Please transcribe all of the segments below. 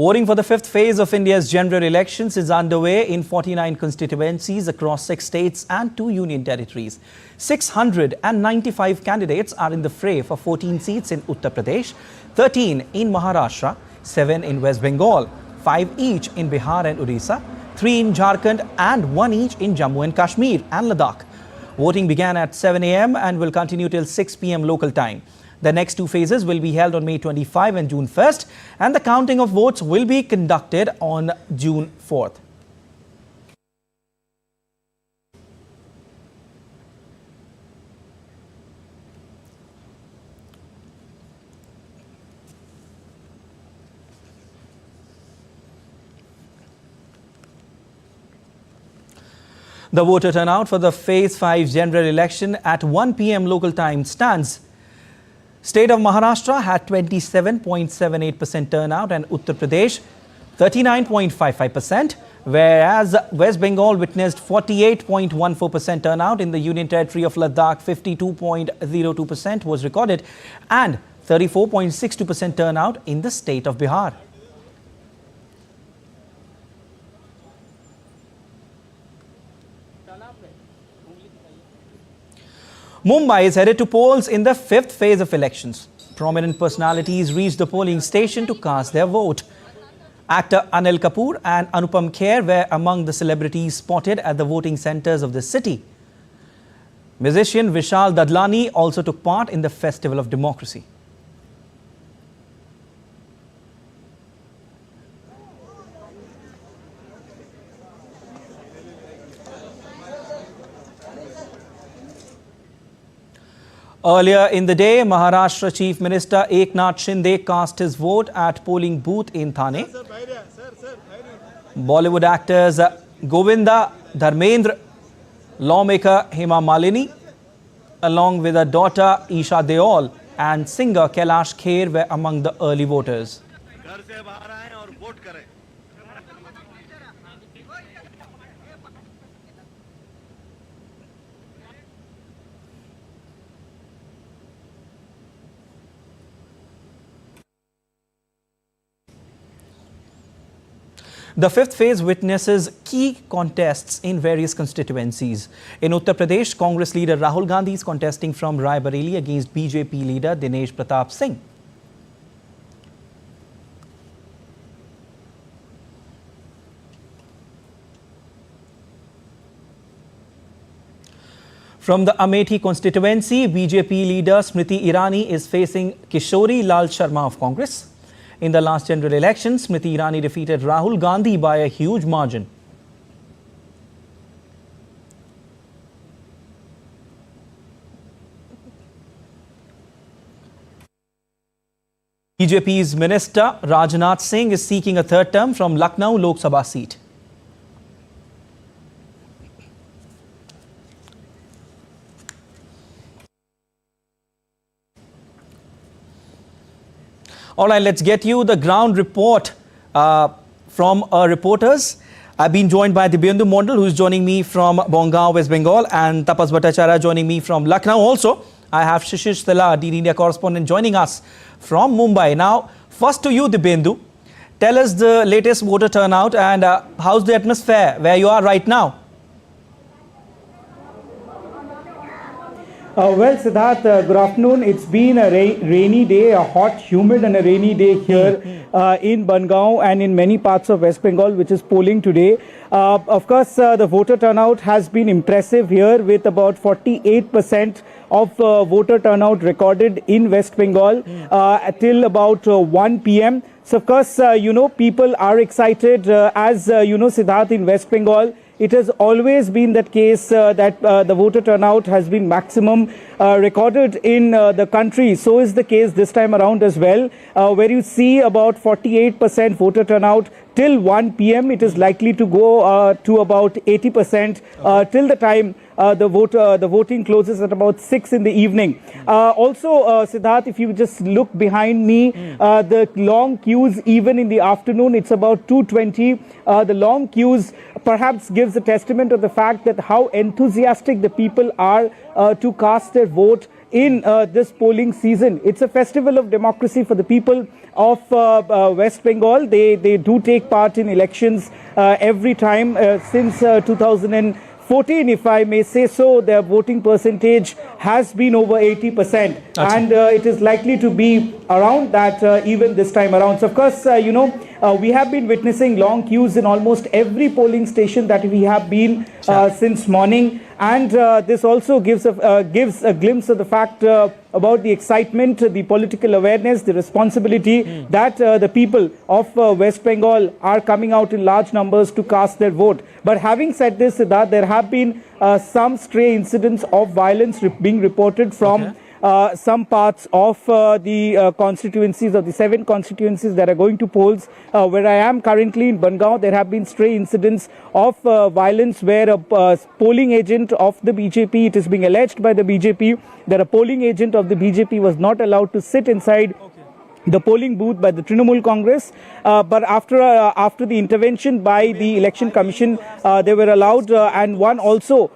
Voting for the fifth phase of India's general elections is underway in 49 constituencies across 6 states and 2 union territories. 695 candidates are in the fray for 14 seats in Uttar Pradesh, 13 in Maharashtra, 7 in West Bengal, 5 each in Bihar and Odisha, 3 in Jharkhand and 1 each in Jammu and Kashmir and Ladakh. Voting began at 7 a.m. and will continue till 6 p.m. local time. The next 2 phases will be held on May 25 and June 1st, and the counting of votes will be conducted on June 4th. The voter turnout for the Phase 5 general election at 1 p.m. local time stands. State of Maharashtra had 27.78% turnout and Uttar Pradesh 39.55%, whereas West Bengal witnessed 48.14% turnout. In the Union Territory of Ladakh, 52.02% was recorded and 34.62% turnout in the state of Bihar. Mumbai is headed to polls in the fifth phase of elections. Prominent personalities reached the polling station to cast their vote. Actor Anil Kapoor and Anupam Kher were among the celebrities spotted at the voting centers of the city. Musician Vishal Dadlani also took part in the Festival of Democracy. Earlier in the day, Maharashtra Chief Minister Eknath Shinde cast his vote at polling booth in Thane. Bollywood actors Govinda, Dharmendra, lawmaker Hema Malini, along with her daughter Isha Deol and singer Kailash Kher were among the early voters. The fifth phase witnesses key contests in various constituencies. In Uttar Pradesh, Congress leader Rahul Gandhi is contesting from Rai Bareli against BJP leader Dinesh Pratap Singh. From the Amethi constituency, BJP leader Smriti Irani is facing Kishori Lal Sharma of Congress. In the last general election, Smriti Irani defeated Rahul Gandhi by a huge margin. BJP's Minister Rajnath Singh is seeking a third term from Lucknow Lok Sabha seat. All right, let's get you the ground report from our reporters. I've been joined by Dibyendu Mondal, who's joining me from Bongaon, West Bengal, and Tapas Bhattacharya joining me from Lucknow. Also, I have Shishish Thala, DD India correspondent, joining us from Mumbai. Now, first to you, Dibyendu. Tell us the latest voter turnout and how's the atmosphere where you are right now? Well, Siddharth, good afternoon. It's been a rainy day, a hot, humid and a rainy day here in Bongaon and in many parts of West Bengal, which is polling today. Of course, the voter turnout has been impressive here with about 48% of voter turnout recorded in West Bengal till about 1 p.m. So, of course, people are excited as, Siddharth, in West Bengal. It has always been that case that the voter turnout has been maximum recorded in the country. So is the case this time around as well, where you see about 48% voter turnout till 1 p.m. It is likely to go to about 80% till the time the voting closes at about 6 in the evening. Also, Siddharth, if you just look behind me, the long queues even in the afternoon, it's about 2:20. The long queues perhaps gives a testament of the fact that how enthusiastic the people are to cast their vote in this polling season. It's a festival of democracy for the people of West Bengal. They do take part in elections every time since 2014, if I may say so. Their voting percentage has been over 80%, and it is likely to be around that even this time around. So, of course, we have been witnessing long queues in almost every polling station that we have been since morning, and this also gives a glimpse of the fact about the excitement, the political awareness, the responsibility that the people of West Bengal are coming out in large numbers to cast their vote. But having said this, Siddharth, there have been some stray incidents of violence being reported from some parts of the constituencies, of the 7 constituencies that are going to polls. Where I am currently in Bangaon, there have been stray incidents of violence where a polling agent of the BJP, it is being alleged by the BJP that a polling agent of the BJP was not allowed to sit inside the polling booth by the Trinamool Congress, but after the intervention by the Election Commission, they were allowed, and one also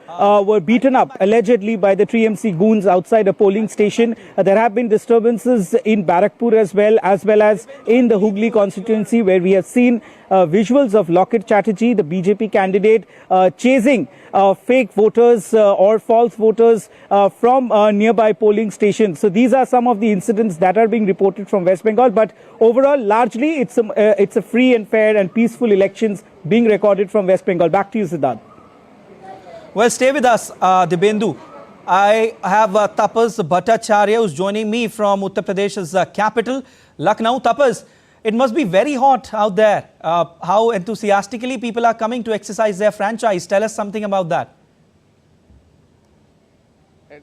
were beaten up allegedly by the TMC goons outside a polling station. There have been disturbances in Barakpur as well as in the Hooghly constituency, where we have seen visuals of Lockett Chatterjee, the BJP candidate, chasing fake voters or false voters from nearby polling stations. So these are some of the incidents that are being reported from West Bengal. But overall, largely, it's a free and fair and peaceful elections being recorded from West Bengal. Back to you, Siddharth. Well, stay with us, Dibendu. I have Tapas Bhattacharya, who's joining me from Uttar Pradesh's capital, Lucknow. Tapas, it must be very hot out there. How enthusiastically people are coming to exercise their franchise. Tell us something about that.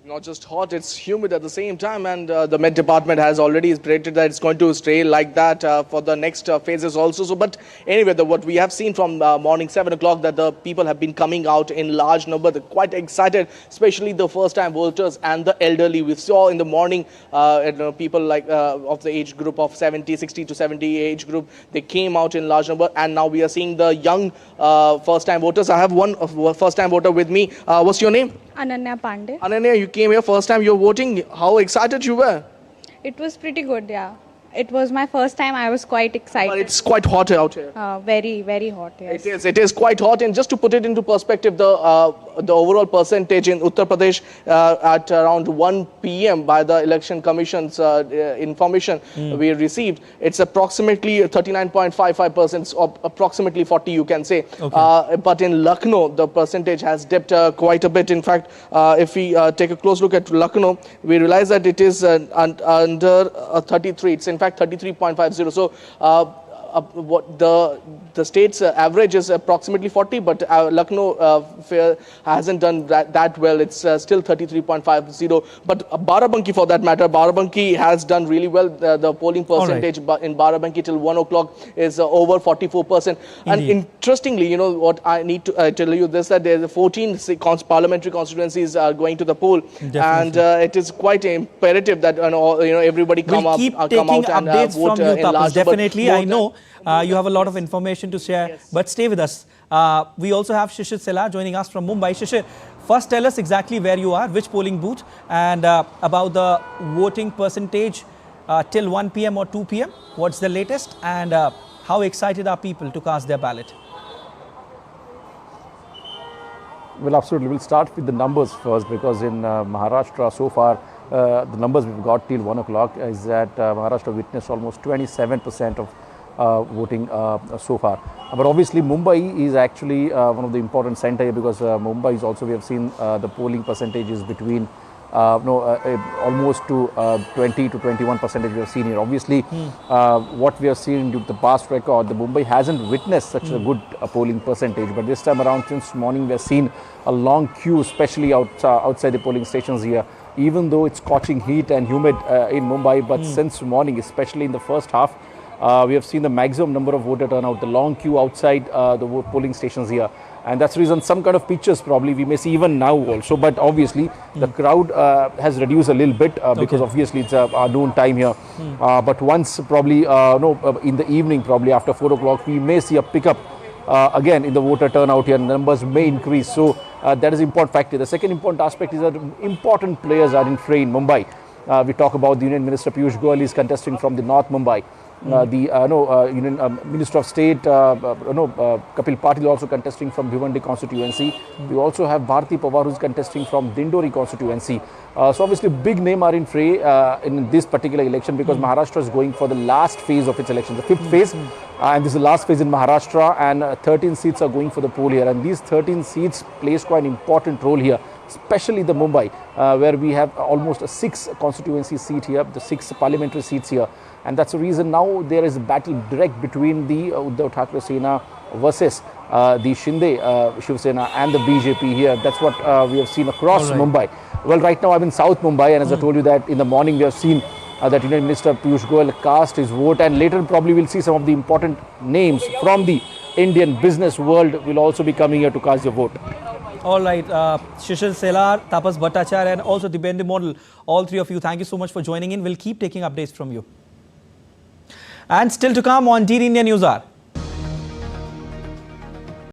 Not just hot, it's humid at the same time, and the Met Department has already predicted that it's going to stay like that for the next phases also. So, but anyway, what we have seen from morning 7 o'clock, that the people have been coming out in large number. They're quite excited, especially the first-time voters and the elderly. We saw in the morning people like of the age group of 60 to 70 age group. They came out in large number, and now we are seeing the young first-time voters. I have one first-time voter with me. What's your name? Ananya Pandey. Ananya, you came here first time you're voting. How excited you were? It was pretty good, yeah. It was my first time. I was quite excited. But it's quite hot out here. Very, very hot, yes. It is quite hot. And just to put it into perspective, the overall percentage in Uttar Pradesh at around 1 p.m. by the Election Commission's information we received, it's approximately 39.55%, or approximately 40, you can say. Okay. But in Lucknow, the percentage has dipped quite a bit. In fact, if we take a close look at Lucknow, we realize that it is under 33. It's in fact 33.50. So what the state's average is approximately 40, but Lucknow hasn't done that well. It's still 33.50. But Barabanki, for that matter, Barabanki has done really well. The polling percentage in Barabanki till 1 o'clock is over 44%. Indeed. And interestingly, you know what I need to tell you this, that there's 14 parliamentary constituencies are going to the poll. Definitely. And it is quite imperative that everybody come out and vote in large. Definitely, I know. You have a lot of information to share, yes. But stay with us. We also have Shishir Sela joining us from Mumbai. Shishir, first tell us exactly where you are, which polling booth, and about the voting percentage till 1 p.m. or 2 p.m. What's the latest, and how excited are people to cast their ballot? Well, absolutely. We'll start with the numbers first, because in Maharashtra so far, the numbers we've got till 1 o'clock is that Maharashtra witnessed almost 27% of voting so far. But obviously Mumbai is actually one of the important center here, because Mumbai is also, we have seen the polling percentages between almost to 20 to 21% we have seen here. Obviously, what we have seen due to the past record, the Mumbai hasn't witnessed such a good polling percentage. But this time around, since morning, we have seen a long queue, especially outside the polling stations here. Even though it's scorching heat and humid in Mumbai, but since morning, especially in the first half, we have seen the maximum number of voter turnout, the long queue outside the polling stations here. And that's the reason some kind of pictures probably we may see even now also. But obviously, the crowd has reduced a little bit because obviously it's a noon time here. But once probably, in the evening, probably after 4 o'clock, we may see a pickup again in the voter turnout here. Numbers may increase. So That is an important factor. The second important aspect is that important players are in fray in Mumbai. We talk about the Union Minister Piyush Goyal is contesting from the North Mumbai. Union Minister of State Kapil Patil also contesting from Bhiwandi constituency. We also have Bharati Pawar who is contesting from Dindori constituency. So obviously big name are in fray in this particular election because Maharashtra is going for the last phase of its election, the fifth phase, and this is the last phase in Maharashtra, and 13 seats are going for the poll here, and these 13 seats plays quite an important role here, especially the Mumbai, where we have almost a 6 constituency seat here, the 6 parliamentary seats here. And that's the reason now there is a battle direct between the Uddhav Thackeray Sena versus the Shinde Shiv Sena and the BJP here. That's what we have seen across Mumbai. Well, right now I'm in South Mumbai, and as I told you that in the morning we have seen that Union Minister Piyush Goyal cast his vote, and later probably we'll see some of the important names from the Indian business world will also be coming here to cast their vote. All right, Shishir Selar, Tapas Bhattacharya, and also Dibyendu Model, all three of you, thank you so much for joining in. We'll keep taking updates from you. And still to come on DD India News Hour.